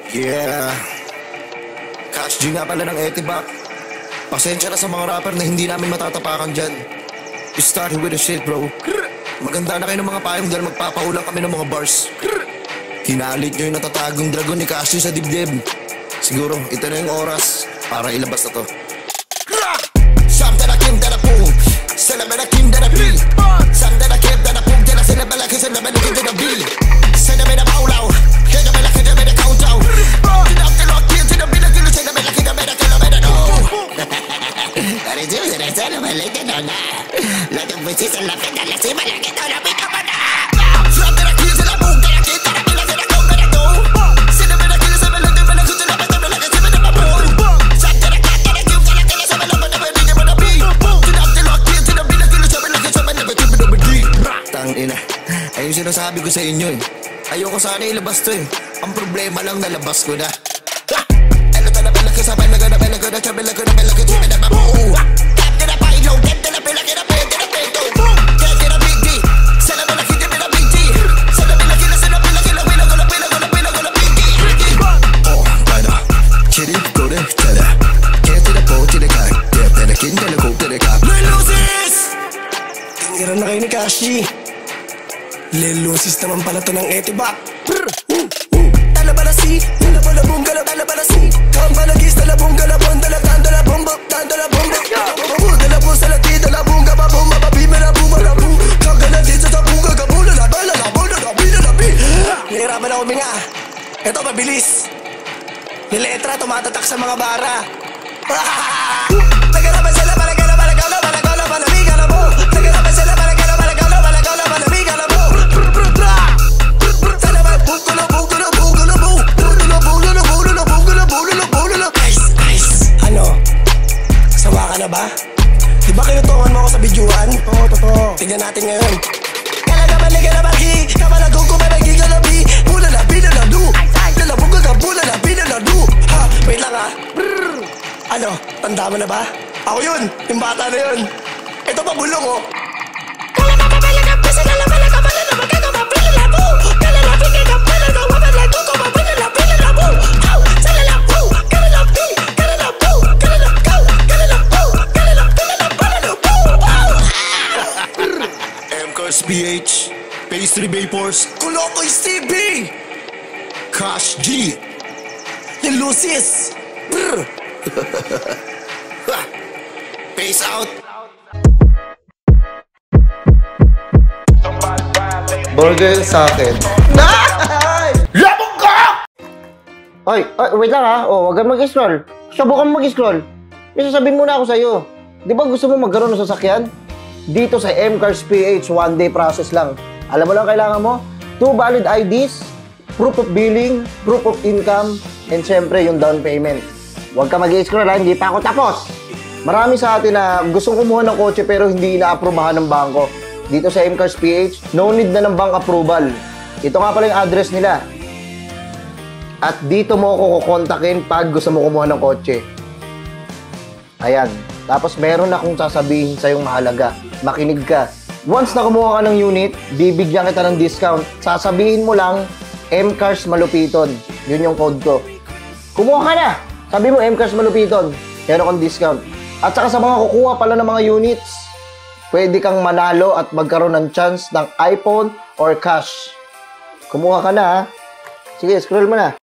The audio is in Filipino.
Yeah. Cash G nga pala ng Etibac. Pasensya na sa mga rapper na hindi namin matatapakan dyan. We started with the shit, bro. Maganda na kayo ng mga payong dahil magpapaulang kami ng mga bars. Hinalit nyo yung natatagong dragon ni Cash G sa dibdib. Siguro, ito na yung oras para ilabas na to. Something I came that I pull. Celebrate I came that I be. Something I came that I pull. Then I celebrate like I said, I'm gonna get to the beat. Celebrate a bow-low. Celebrate like I made a countdown. Get up the lock, get to the beat. Celebrate like I made a kilometer. That is it, that is it. I'm like it on that. Let them bitches and laugh at that. Let's see my like it on the beat. Something I came that I pull. Then I came that I be like I go, but I go. Celebrate like I said, I'm like it on the beat. Like I said, I'm like it on the beat. Something I came that I came that I came that I love it. Tangina, ayun sinasabi ko sa inyo eh. Ayoko sana ilabas to eh. Ang problema lang nalabas ko na. Ano ta na pala ka sabay na gana pala ka na chabela ka na pala ka chime na mabuo. Tap ka na pa ilaw, tap ka na pala ka na pwede na pwede. Kaya ka na big D, sana mo nakita mo na big D. Sana pala ka na sana pala ka na wala ko na pala ko na pala ko na big D. Oh, tada, chirip ko na tada. Kaya tinapo tinakag, kaya tinakin ka na ko tinakag. Lelusis! Tingiran na kayo ni Cash G. Lelusis naman pala to ng Etibac. Talabalasi, talabalabong, talabalasi. Kambalagis, talabong, galabon, dalatan, dalabong, dalabong, dalabong, salati, dalabong, gababong, mababi, malabong, malabong. Kagalatin sa sabong, gagabong, lalabang, lalabong, lalabi, lalabi. Nahirapan ako minga. Ito, mabilis. Niletra, tumatatak sa mga bara. Nagarapan sila, malagala, malagala, malagala, malamig, alamo. Nagarapan sila, malagala, malagala, malagala, malamig, alamo. Ano? Sawa ka na ba? Di ba kinutungan mo ako sa bidyuhan? Oo, totoo. Tignan natin ngayon. Kalagaman ni Galabagi, kamalagong kumalagi galabi. Bula na, binaladu. Lalabog ka, bula na, binaladu. Ha, wait lang ha. Ano, tanda mo na ba? Ako yun, yung bata na yun. Ito pa bulong oh. MCARS PH, Pastry Vapors, Kulokoy CB, Cash G, Lelusis. Peace out. Burger sa akin. Labog ka! Oy, wait lang ha. Oh, wag kang mag-scroll. Subukan mo mag-scroll. May sasabihin muna ako sa'yo. Di ba gusto mo magkaroon ng sasakyan? Dito sa MCARS PH, one-day process lang. Alam mo lang kailangan mo? 2 valid IDs, proof of billing, proof of income, and syempre yung down payment. Huwag ka mag-scroll ha, hindi pa ako tapos. Marami sa atin na gustong kumuha ng kotse pero hindi inaaprubahan ng bangko. Dito sa MCARS PH, no need na ng bank approval. Ito nga pala yung address nila. At dito mo ako kukontakin pag gusto mo kumuha ng kotse. Ayan. Tapos meron akong sasabihin sa'yong mahalaga. Makinig ka. Once na kumuha ka ng unit, bibigyan kita ng discount. Sasabihin mo lang, MCARS Malupiton. Yun yung code ko. Kumuha ka na! Sabi mo, MCARS Malupiton. Meron kang discount. At saka sa mga kukuha pala ng mga units, pwede kang manalo at magkaroon ng chance ng iPhone or cash. Kumuha ka na ha. Sige, scroll mo na.